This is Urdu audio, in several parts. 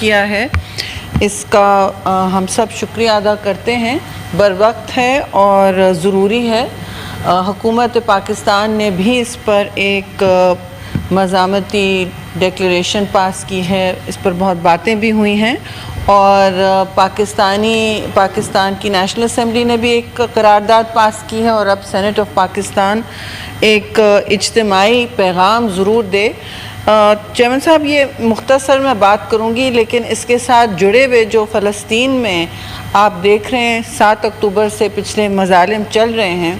کیا ہے اس کا ہم سب شکریہ ادا کرتے ہیں. بروقت ہے اور ضروری ہے. حکومت پاکستان نے بھی اس پر ایک مزاحمتی ڈکلیریشن پاس کی ہے. اس پر بہت باتیں بھی ہوئی ہیں اور پاکستان کی نیشنل اسمبلی نے بھی ایک قرارداد پاس کی ہے اور اب سینٹ آف پاکستان ایک اجتماعی پیغام ضرور دے. چیئرمین صاحب یہ مختصر میں بات کروں گی لیکن اس کے ساتھ جڑے ہوئے جو فلسطین میں آپ دیکھ رہے ہیں 7 اکتوبر سے پچھلے مظالم چل رہے ہیں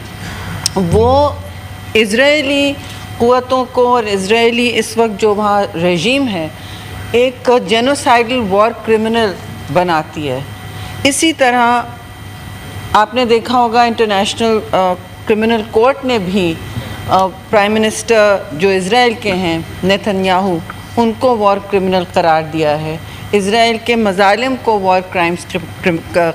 وہ اسرائیلی قوتوں کو اور اسرائیلی اس وقت جو وہاں رژیم ہے ایک جینوسائیڈل وار کرمنل بناتی ہے. اسی طرح آپ نے دیکھا ہوگا انٹرنیشنل کرمنل کورٹ نے بھی پرائم منسٹر جو اسرائیل کے ہیں نیتن یاہو ان کو وار کرمنل قرار دیا ہے. اسرائیل کے مظالم کو وار کرائمز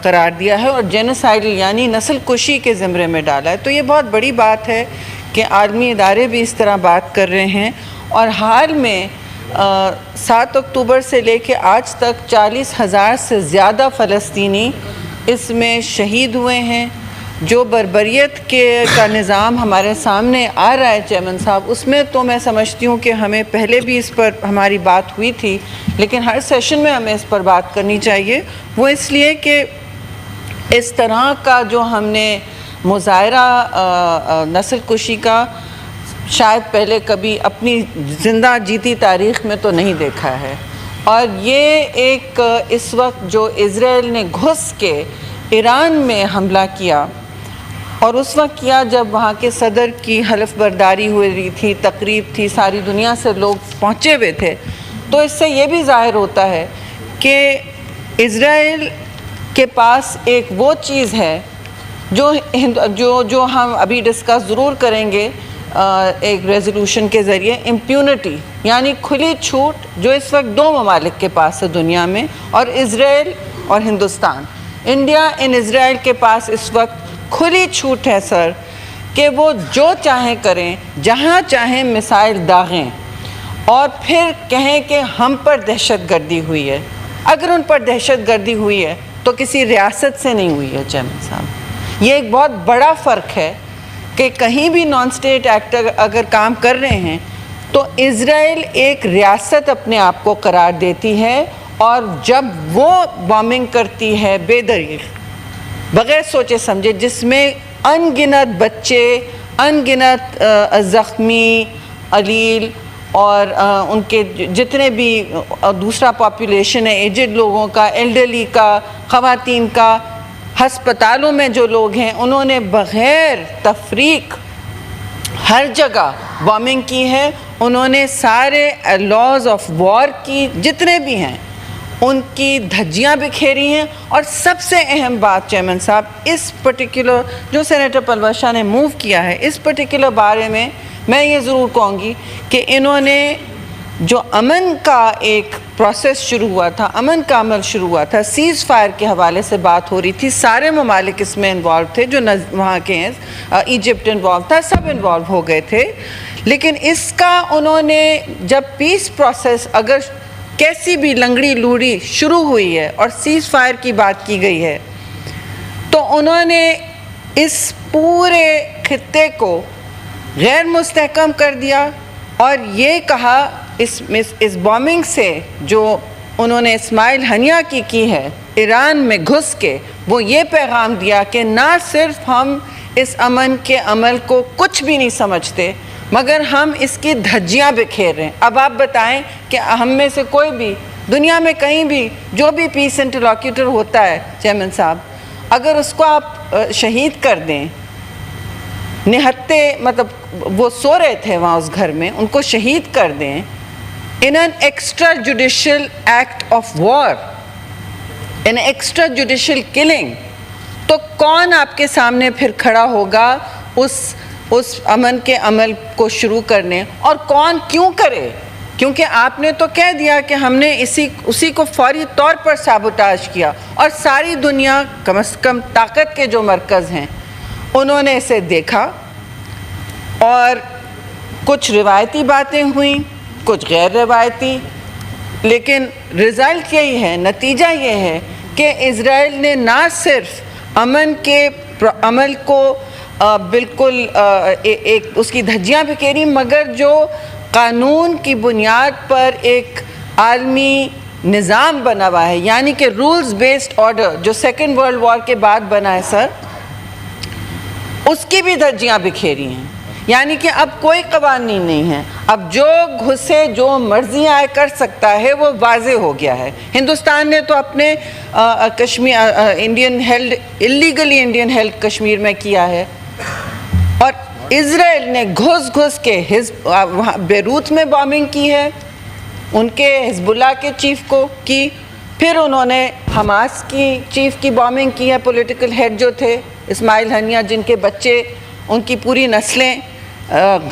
قرار دیا ہے اور جینوسائیڈل یعنی نسل کشی کے زمرے میں ڈالا ہے. تو یہ بہت بڑی بات ہے کہ عالمی ادارے بھی اس طرح بات کر رہے ہیں. اور حال میں 7 اکتوبر سے لے کے آج تک 40,000 سے زیادہ فلسطینی اس میں شہید ہوئے ہیں. جو بربریت کا نظام ہمارے سامنے آ رہا ہے چیئرمین صاحب اس میں تو میں سمجھتی ہوں کہ ہمیں پہلے بھی اس پر ہماری بات ہوئی تھی لیکن ہر سیشن میں ہمیں اس پر بات کرنی چاہیے. وہ اس لیے کہ اس طرح کا جو ہم نے مظاہرہ نسل کشی کا شاید پہلے کبھی اپنی زندہ جیتی تاریخ میں تو نہیں دیکھا ہے. اور یہ ایک اس وقت جو اسرائیل نے گھس کے ایران میں حملہ کیا اور اس وقت کیا جب وہاں کے صدر کی حلف برداری ہوئی رہی تھی تقریب تھی ساری دنیا سے لوگ پہنچے ہوئے تھے تو اس سے یہ بھی ظاہر ہوتا ہے کہ اسرائیل کے پاس ایک وہ چیز ہے جو ہم ابھی ڈسکس ضرور کریں گے ایک ریزولوشن کے ذریعے امپیونٹی یعنی کھلی چھوٹ جو اس وقت 2 ممالک کے پاس ہے دنیا میں اور اسرائیل اور ہندوستان. انڈیا ان اسرائیل کے پاس اس وقت کھلی چھوٹ ہے سر کہ وہ جو چاہیں کریں جہاں چاہیں میسائل داغیں اور پھر کہیں کہ ہم پر دہشت گردی ہوئی ہے. اگر ان پر دہشت گردی ہوئی ہے تو کسی ریاست سے نہیں ہوئی ہے چیئرمین صاحب. یہ ایک بہت بڑا فرق ہے کہ کہیں بھی نان اسٹیٹ ایکٹر اگر کام کر رہے ہیں تو اسرائیل ایک ریاست اپنے آپ کو قرار دیتی ہے اور جب وہ بامبنگ کرتی ہے بے دریغ بغیر سوچے سمجھے جس میں ان گنت بچے ان گنت زخمی علیل اور ان کے جتنے بھی دوسرا پاپولیشن ہے ایجڈ لوگوں کا ایلڈرلی کا خواتین کا ہسپتالوں میں جو لوگ ہیں انہوں نے بغیر تفریق ہر جگہ بامبنگ کی ہے. انہوں نے سارے لاز آف وار کی جتنے بھی ہیں ان کی دھجیاں بکھیری ہیں. اور سب سے اہم بات چیئرمین صاحب اس پرٹیکولر جو سینیٹر پلوز شاہ نے موو کیا ہے اس پرٹیکولر بارے میں یہ ضرور کہوں گی کہ انہوں نے جو امن کا ایک پروسیس شروع ہوا تھا امن کا عمل شروع ہوا تھا سیز فائر کے حوالے سے بات ہو رہی تھی سارے ممالک اس میں انوالو تھے جو وہاں کے ہیں ایجپٹ انوالو تھا سب انوالو ہو گئے تھے. لیکن اس کا انہوں نے جب پیس پروسیس اگر کیسی بھی لنگڑی لوڑی شروع ہوئی ہے اور سیز فائر کی بات کی گئی ہے تو انہوں نے اس پورے خطے کو غیر مستحکم کر دیا اور یہ کہا اس بامبنگ سے جو انہوں نے اسماعیل ہنیہ کی ہے ایران میں گھس کے وہ یہ پیغام دیا کہ نہ صرف ہم اس امن کے عمل کو کچھ بھی نہیں سمجھتے مگر ہم اس کی دھجیاں بکھیر رہے ہیں. اب آپ بتائیں کہ ہم میں سے کوئی بھی دنیا میں کہیں بھی جو بھی پیس انٹرلاکیوٹر ہوتا ہے چیئرمین صاحب اگر اس کو آپ شہید کر دیں نہتے مطلب وہ سو رہے تھے وہاں اس گھر میں ان کو شہید کر دیں in an extrajudicial act of war, an extrajudicial killing, تو کون آپ کے سامنے پھر کھڑا ہوگا اس امن کے عمل کو شروع کرنے اور کون کیوں کرے؟ کیونکہ آپ نے تو کہہ دیا کہ ہم نے اسی کو فوری طور پر سابوٹاج کیا اور ساری دنیا کم از کم طاقت کے جو مرکز ہیں انہوں نے اسے دیکھا اور کچھ روایتی باتیں ہوئیں کچھ غیر روایتی لیکن رزلٹ یہی ہے، نتیجہ یہ ہے کہ اسرائیل نے نہ صرف امن کے عمل کو بالکل ایک اس کی دھجیاں بکھیری، مگر جو قانون کی بنیاد پر ایک عالمی نظام بنا ہوا ہے، یعنی کہ رولز بیسڈ آرڈر جو سیکنڈ ورلڈ وار کے بعد بنا ہے سر، اس کی بھی دھجیاں بکھیری ہیں۔ یعنی کہ اب کوئی قوانین نہیں ہے، اب جو گھسے جو مرضی آئے کر سکتا ہے، وہ واضح ہو گیا ہے۔ ہندوستان نے تو اپنے Kashmir Indian held illegally Indian held Kashmir میں کیا ہے، اور اسرائیل نے گھس گھس کے بیروت میں بامبنگ کی ہے، ان کے حزب اللہ کے چیف کو کی، پھر انہوں نے حماس کی چیف کی بامبنگ کی ہے، پولیٹیکل ہیڈ جو تھے اسماعیل ہنیہ، جن کے بچے ان کی پوری نسلیں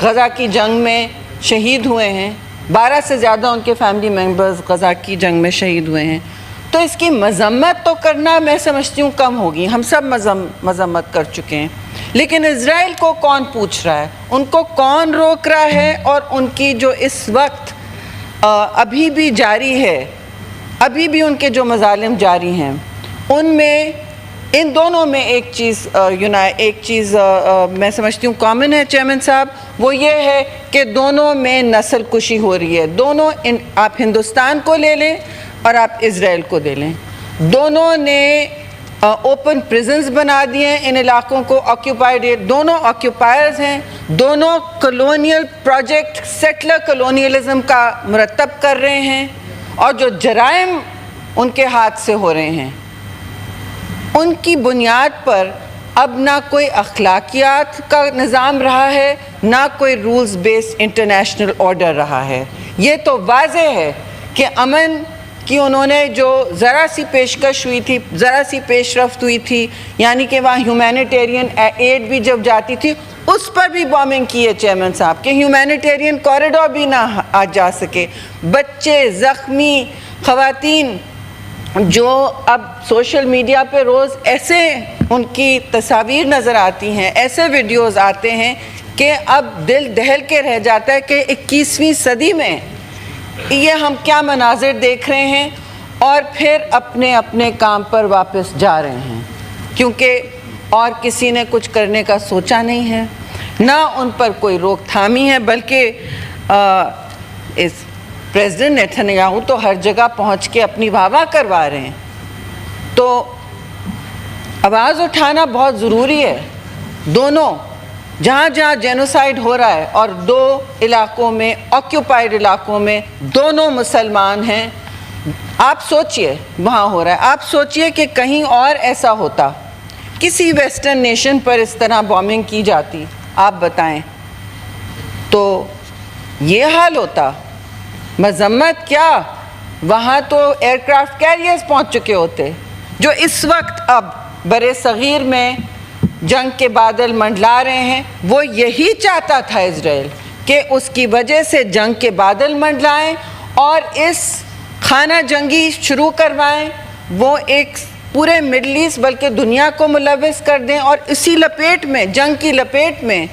غزہ کی جنگ میں شہید ہوئے ہیں، 12 سے زیادہ ان کے فیملی ممبرز غزہ کی جنگ میں شہید ہوئے ہیں۔ تو اس کی مذمت تو کرنا میں سمجھتی ہوں کم ہوگی، ہم سب مذمت کر چکے ہیں، لیکن اسرائیل کو کون پوچھ رہا ہے، ان کو کون روک رہا ہے؟ اور ان کی جو اس وقت ابھی بھی جاری ہے، ابھی بھی ان کے جو مظالم جاری ہیں، ان میں ان دونوں میں ایک چیز میں سمجھتی ہوں کامن ہے چیئرمین صاحب، وہ یہ ہے کہ دونوں میں نسل کشی ہو رہی ہے۔ دونوں آپ ہندوستان کو لے لیں اور آپ اسرائیل کو دے لیں، دونوں نے اوپن پریزنز بنا دیے ہیں ان علاقوں کو، آکیوپائڈ، دونوں آکیوپائرز ہیں، دونوں کلونیل پروجیکٹ سیٹلر کلونیلزم کا مرتب کر رہے ہیں، اور جو جرائم ان کے ہاتھ سے ہو رہے ہیں ان کی بنیاد پر اب نہ کوئی اخلاقیات کا نظام رہا ہے، نہ کوئی رولز بیسڈ انٹرنیشنل آرڈر رہا ہے۔ یہ تو واضح ہے کہ امن کی انہوں نے جو ذرا سی پیشکش ہوئی تھی، ذرا سی پیش رفت ہوئی تھی، یعنی کہ وہاں ہیومینیٹیرین ایڈ بھی جب جاتی تھی اس پر بھی بامبنگ کی ہے چیئرمین صاحب، کہ ہیومینیٹیرین کوریڈور بھی نہ آ جا سکے، بچے، زخمی، خواتین جو اب سوشل میڈیا پہ روز ایسے ان کی تصاویر نظر آتی ہیں، ایسے ویڈیوز آتے ہیں کہ اب دل دہل کے رہ جاتا ہے کہ 21ویں صدی میں یہ ہم کیا مناظر دیکھ رہے ہیں، اور پھر اپنے اپنے کام پر واپس جا رہے ہیں، کیونکہ اور کسی نے کچھ کرنے کا سوچا نہیں ہے، نہ ان پر کوئی روک تھامی ہے، بلکہ اس پریزیڈنٹ نیتنیاہو تو ہر جگہ پہنچ کے اپنی واہ واہ کروا رہے ہیں۔ تو آواز اٹھانا بہت ضروری ہے، دونوں جہاں جہاں جینوسائیڈ ہو رہا ہے، اور 2 علاقوں میں آکیوپائڈ علاقوں میں دونوں مسلمان ہیں، آپ سوچئے وہاں ہو رہا ہے، آپ سوچئے کہ کہیں اور ایسا ہوتا، کسی ویسٹرن نیشن پر اس طرح بامبنگ کی جاتی، آپ بتائیں تو یہ حال ہوتا۔ مذمت کیا، وہاں تو ایئر کرافٹ کیریئرز پہنچ چکے ہوتے، جو اس وقت اب برِ صغیر میں جنگ کے بادل منڈلا رہے ہیں۔ وہ یہی چاہتا تھا اسرائیل کہ اس کی وجہ سے جنگ کے بادل منڈلائیں اور اس خانہ جنگی شروع کروائیں، وہ ایک پورے مڈل ایسٹ بلکہ دنیا کو ملوث کر دیں، اور اسی لپیٹ میں، جنگ کی لپیٹ میں،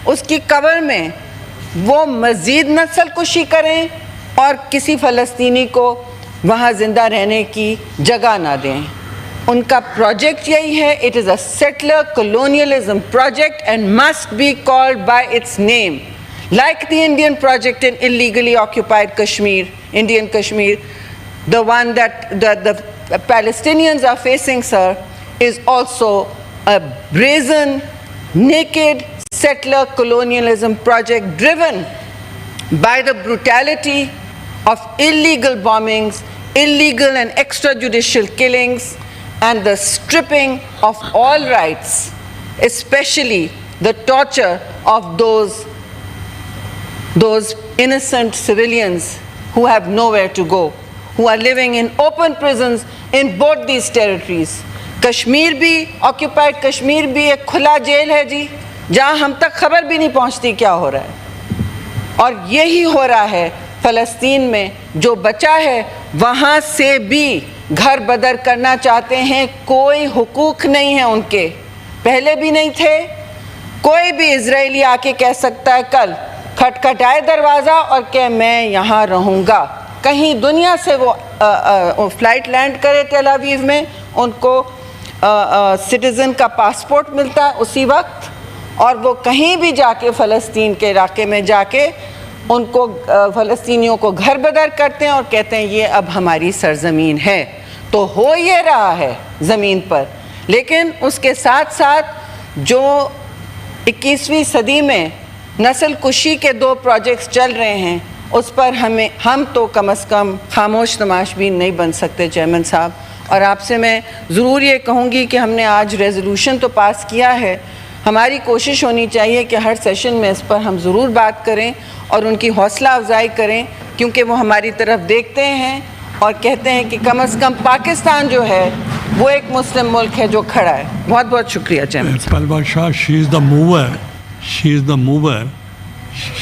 اس کی کور میں وہ مزید نسل کشی کریں اور کسی فلسطینی کو وہاں زندہ رہنے کی جگہ نہ دیں۔ ان کا پروجیکٹ یہی ہے، it is a settler colonialism project and must be called by its name, like the Indian project in illegally occupied Kashmir, Indian Kashmir. The one that the Palestinians are facing, sir, is also a brazen, naked settler colonialism project driven by the brutality of illegal bombings, illegal and extrajudicial killings, and the stripping of all rights, especially the torture of those innocent civilians who have nowhere to go, who are living in open prisons in both these territories. Kashmir بھی، آکیوپائڈ کشمیر بھی ایک کھلا جیل ہے جی، جہاں ہم تک خبر بھی نہیں پہنچتی کیا ہو رہا ہے، اور یہی ہو رہا ہے فلسطین میں۔ جو بچا ہے وہاں سے بھی گھر بدر کرنا چاہتے ہیں، کوئی حقوق نہیں ہے ان کے، پہلے بھی نہیں تھے۔ کوئی بھی اسرائیلی آ کے کہہ سکتا ہے کل، کھٹکھٹائے دروازہ اور کہ میں یہاں رہوں گا، کہیں دنیا سے وہ فلائٹ لینڈ کرے تیل اویو میں، ان کو سٹیزن کا پاسپورٹ ملتا ہے اسی وقت، اور وہ کہیں بھی جا کے فلسطین کے علاقے میں جا کے ان کو فلسطینیوں کو گھر بدر کرتے ہیں اور کہتے ہیں یہ اب ہماری سرزمین ہے۔ تو ہو یہ رہا ہے زمین پر، لیکن اس کے ساتھ ساتھ جو 21ویں صدی میں نسل کشی کے 2 پروجیکٹس چل رہے ہیں، اس پر ہم تو کم از کم خاموش تماشبین نہیں بن سکتے چیئرمین صاحب۔ اور آپ سے میں ضرور یہ کہوں گی کہ ہم نے آج ریزولوشن تو پاس کیا ہے، ہماری کوشش ہونی چاہیے کہ ہر سیشن میں اس پر ہم ضرور بات کریں اور ان کی حوصلہ افزائی کریں، کیونکہ وہ ہماری طرف دیکھتے ہیں اور کہتے ہیں کہ کم از کم پاکستان جو ہے وہ ایک مسلم ملک ہے جو کھڑا ہے۔ بہت بہت شکریہ چیئرمین صاحب۔ پہلوان شاہ, she is the mover.